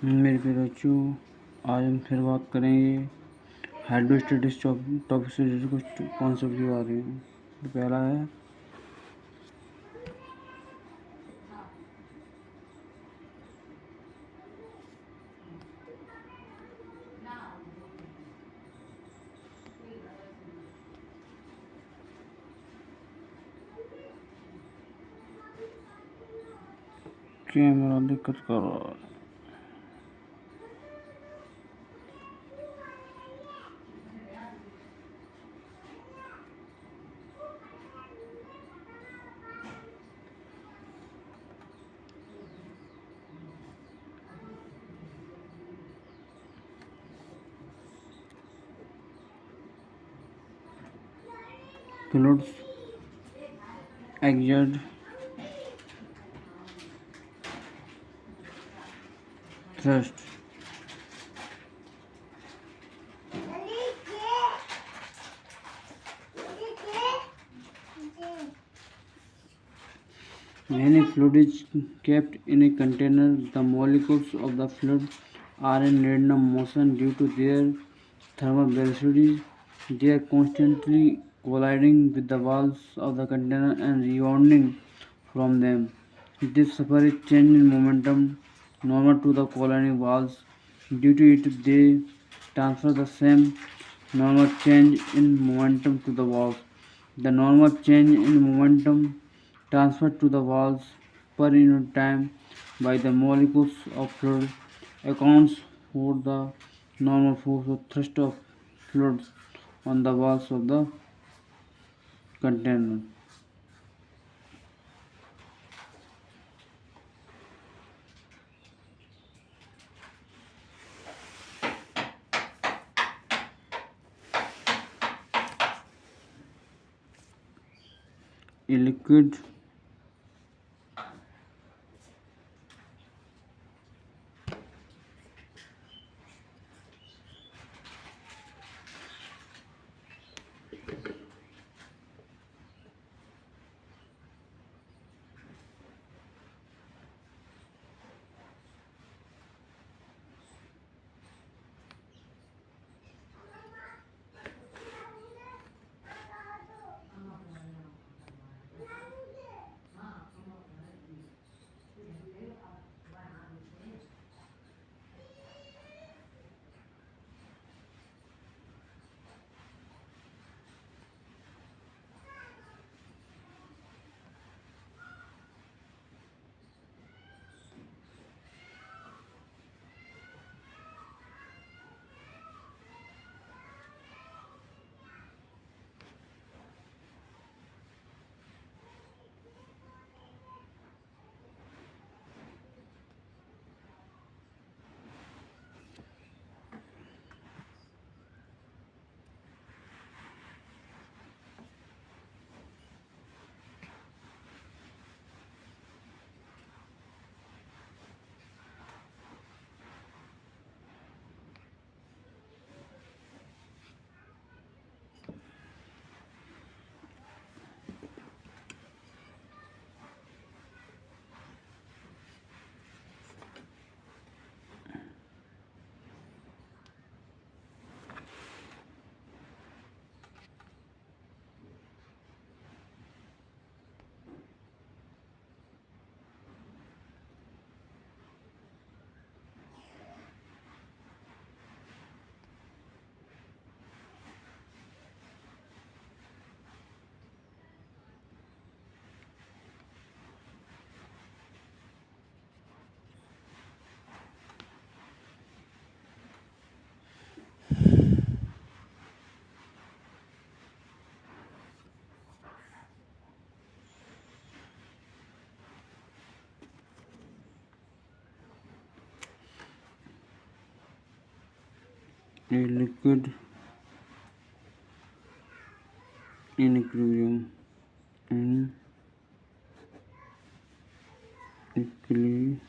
मेरे प्यारे बच्चों, आज हम फिर बात करेंगे हाइड्रोस्टेटिक्स टॉपिक से रिलेटेड कुछ कॉन्सेप्ट के बारे में। तो पहला है कैमरा दिक्कत कर रहा है। Fluids exert thrust when a fluid is kept in a container. The molecules of the fluid are in random motion due to their thermal velocities. They are constantly colliding with the walls of the container and rebounding from them. This separates change in momentum normal to the colliding walls. Due to it, they transfer the same normal change in momentum to the walls. The normal change in momentum transferred to the walls per unit time by the molecules of fluid accounts for the normal force of thrust of fluids on the walls of the container. A liquid in equilibrium in equilibrium.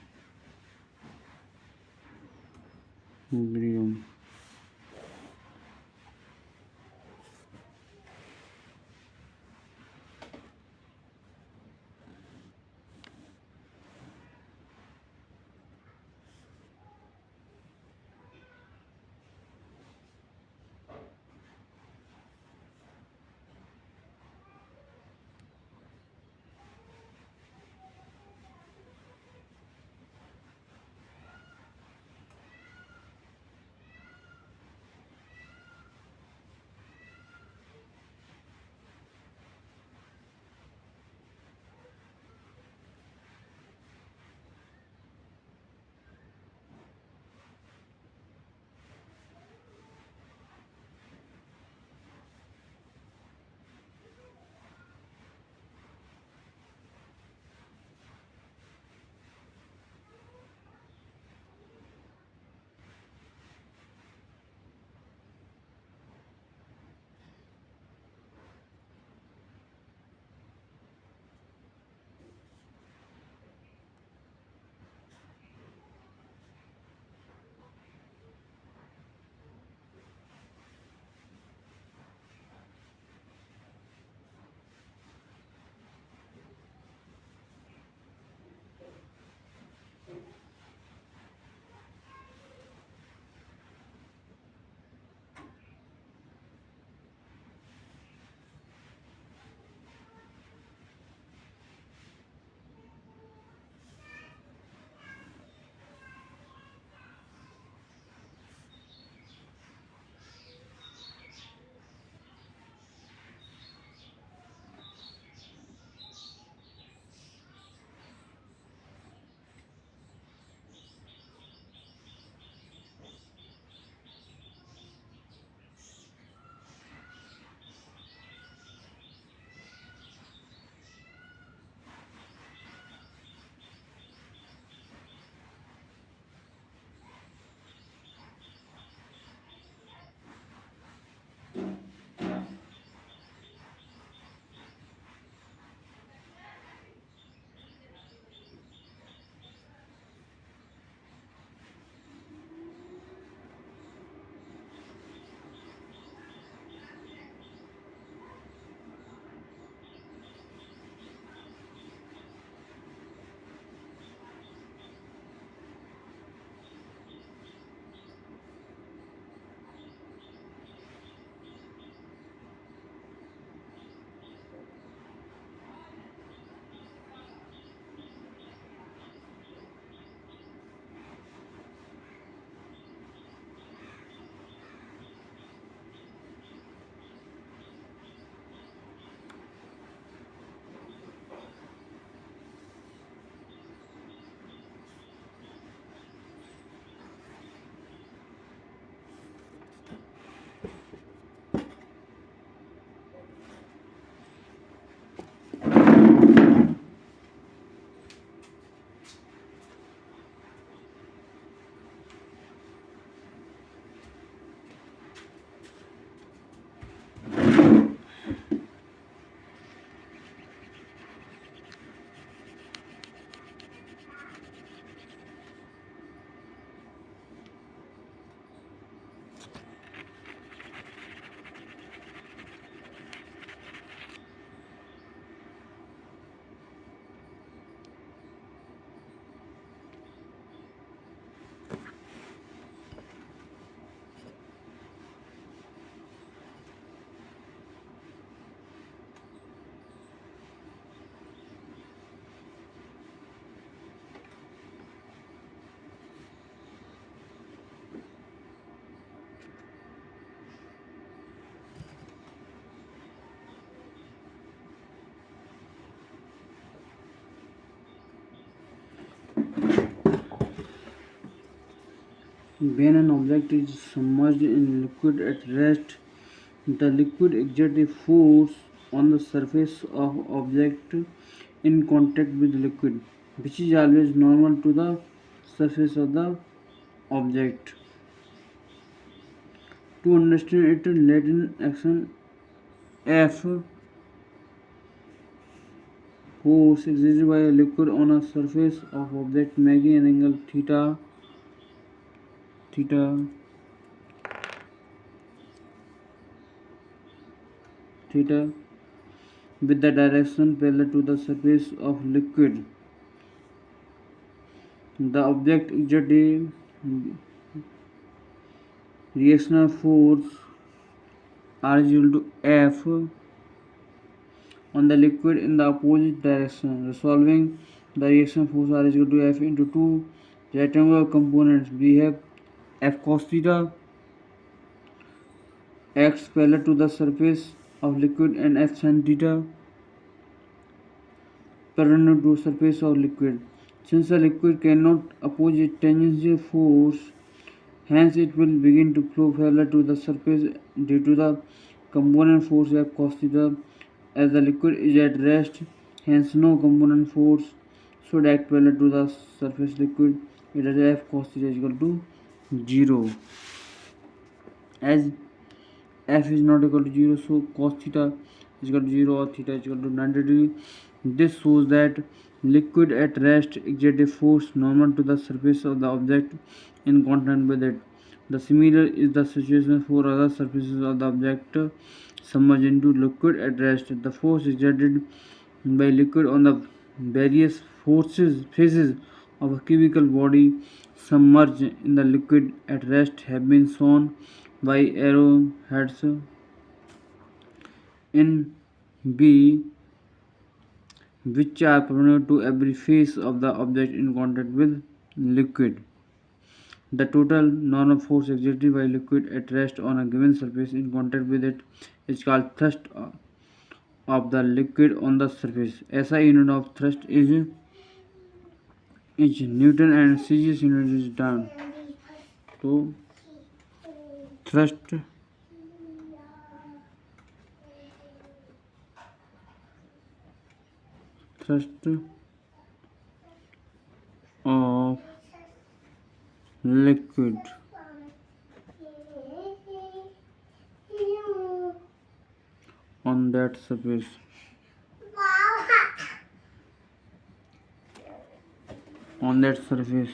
When an object is submerged in liquid at rest, the liquid exerts a force on the surface of object in contact with liquid, which is always normal to the surface of the object. To understand it, let in action F force exerted by a liquid on a surface of object making an angle theta theta with the direction parallel to the surface of liquid. The object exerts a reactional force R is equal to F on the liquid in the opposite direction. Resolving the reaction force R is equal to F into two rectangular components. We have F cos theta x parallel to the surface of liquid and F sin theta parallel to the surface of liquid. Since the liquid cannot oppose a tangential force, hence it will begin to flow parallel to the surface due to the component force F cos theta, as the liquid is at rest, hence no component force should act parallel to the surface liquid. It is F cos theta is equal to 0. As F is not equal to 0, so cos theta is equal to 0 or theta is equal to 90 degree. This shows that liquid at rest exerts a force normal to the surface of the object in contact with it. The similar is the situation for other surfaces of the object submerged into liquid at rest. The force exerted by liquid on the various phases of a cubical body submerged in the liquid at rest have been shown by arrowheads in B, which are perpendicular to every face of the object in contact with liquid. The total normal force exerted by liquid at rest on a given surface in contact with it is called thrust of the liquid on the surface. SI unit of thrust is Newton and CGS unit is done. So thrust of liquid on that surface. On that surface,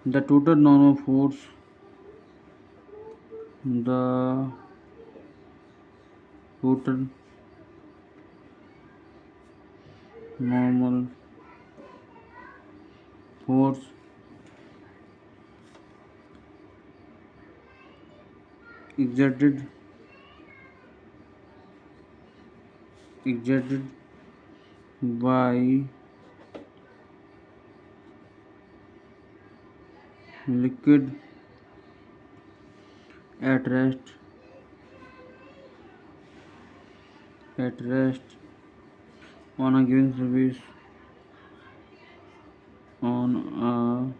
the total normal force, the total normal force exerted by liquid at rest on a given surface on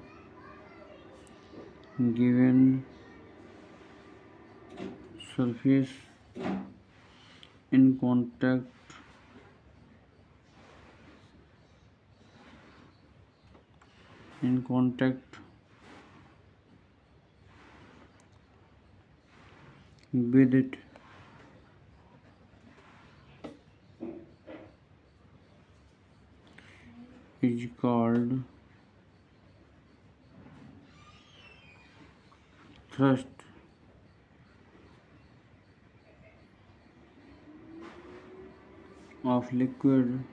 a given surface in contact with it is called thrust of liquid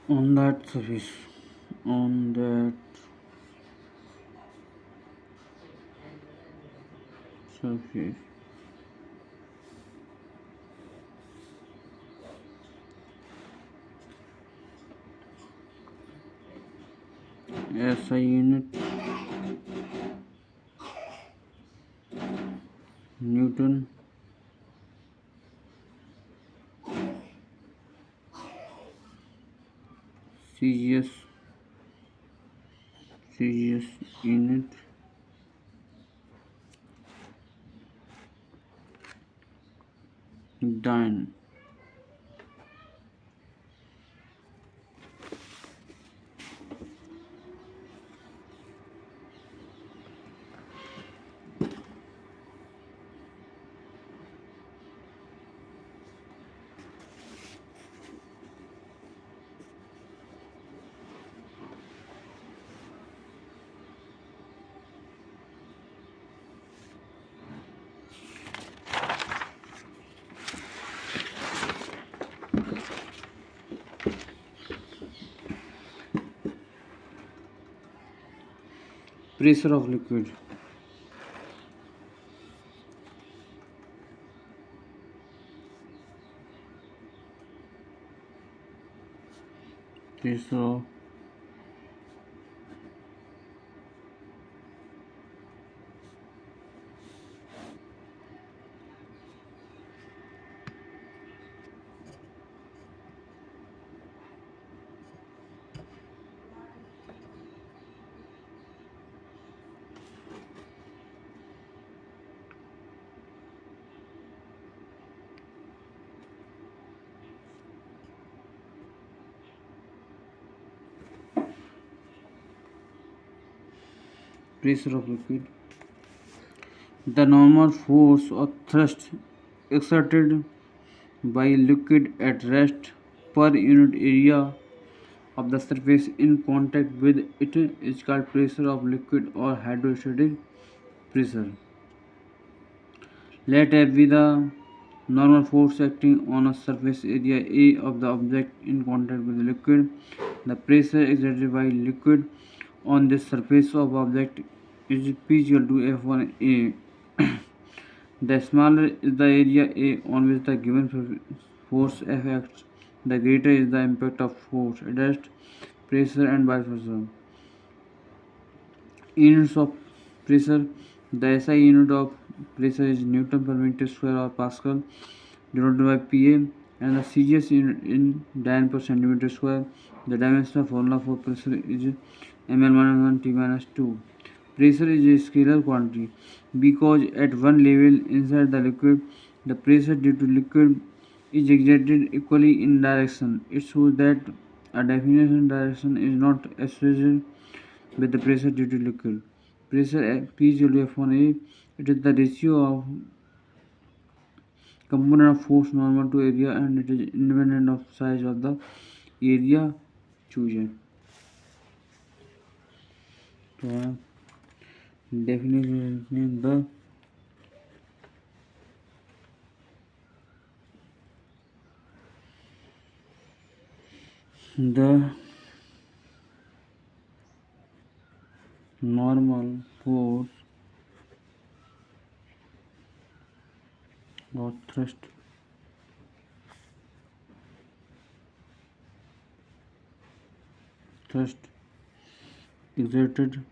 on that surface. SI unit Newton CGS unit dyne. Pressure of liquid. Pressure of pressure of liquid. The normal force or thrust exerted by liquid at rest per unit area of the surface in contact with it is called pressure of liquid or hydrostatic pressure. Let F be the normal force acting on a surface area A of the object in contact with the liquid. The pressure exerted by liquid on the surface of object is P equal to F1A. The smaller is the area A on which the given force F acts, the greater is the impact of force at rest, pressure, and vice versa. Units of pressure. The SI unit of pressure is Newton per meter square or Pascal denoted by PA, and the CGS unit in dyne per centimeter square. The dimensional formula for pressure is ml minus 1 T minus 2. Pressure is a scalar quantity because at one level inside the liquid, the pressure due to liquid is exerted equally in direction. It shows that a definition direction is not associated with the pressure due to liquid. Pressure P is equal to F1A. It is the ratio of component of force normal to area and it is independent of size of the area chosen. So definition the normal force or thrust exerted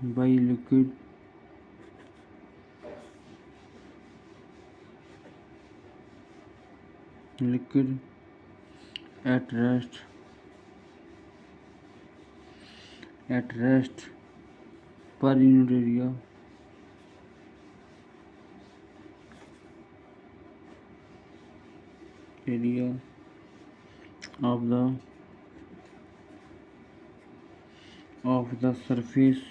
by liquid at rest per unit area of the surface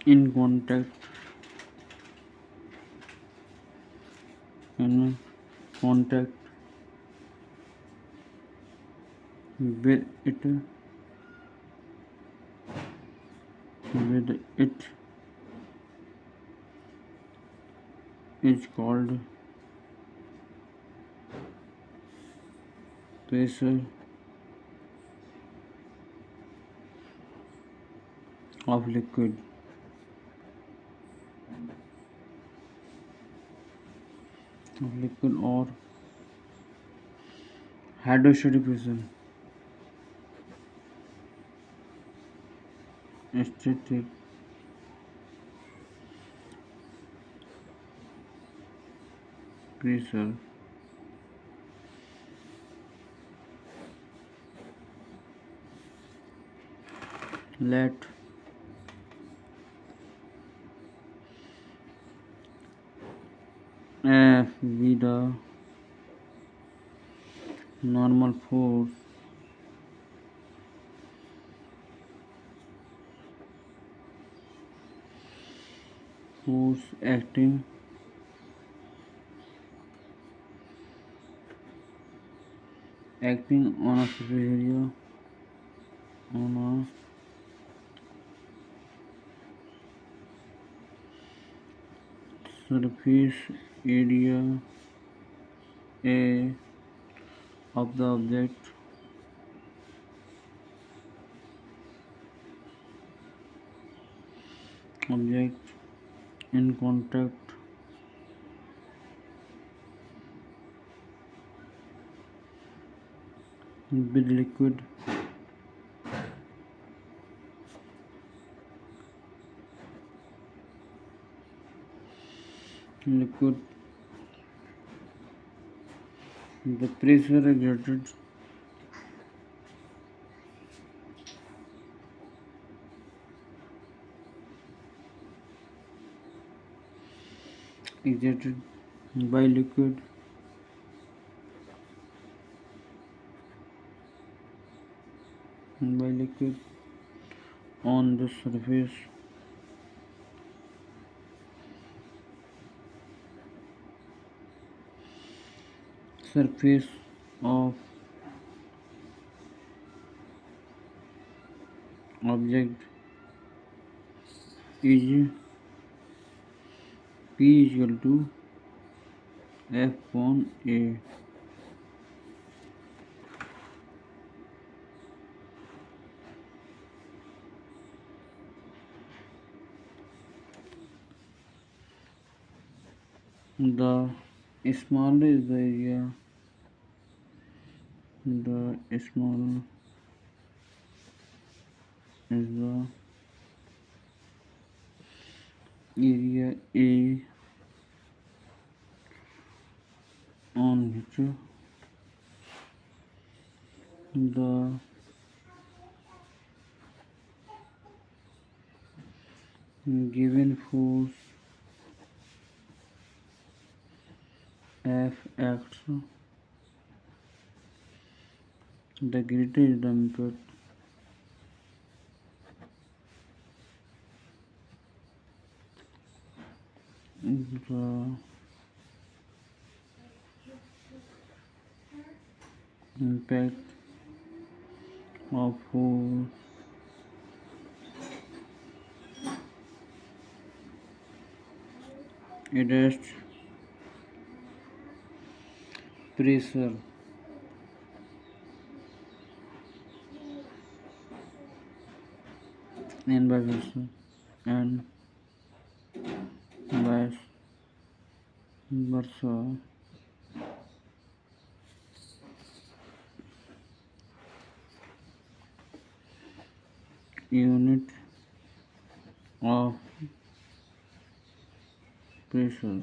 in contact with it is called pressure of liquid. Or hydrostatic pressure. Static pressure. Let F be the normal force acting on a surface area on a surface area A of the object in contact with liquid. The pressure exerted by liquid on the surface of object is P is equal to F upon A. The smaller is the area, the smaller is the area A on which the given force F acts, the greater is the impact. The impact of force against pressure and vice versa. Unit of pressure.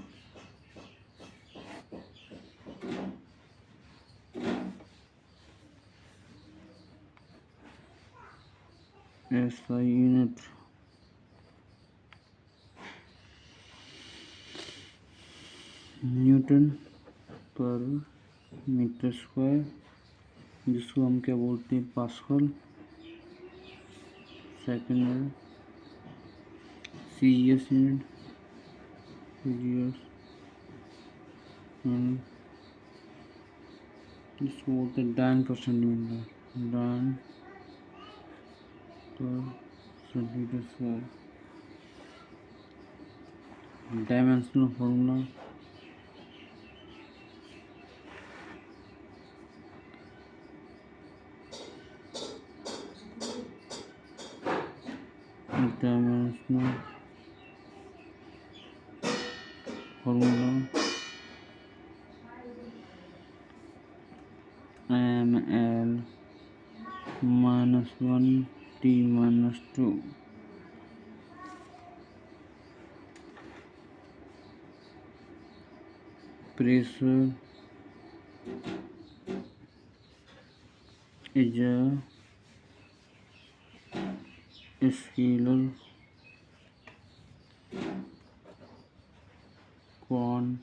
SI unit. Newton पर metre square, जिसको हम क्या बोलते हैं, pascal. Second है CES unit, जिसको बोलते हैं डायन पर सेंटीमीटर, डायन पर centimetre square. Dimensional formula dimensional formula ml minus 1 t minus 2. Pressure is a scalar quantity.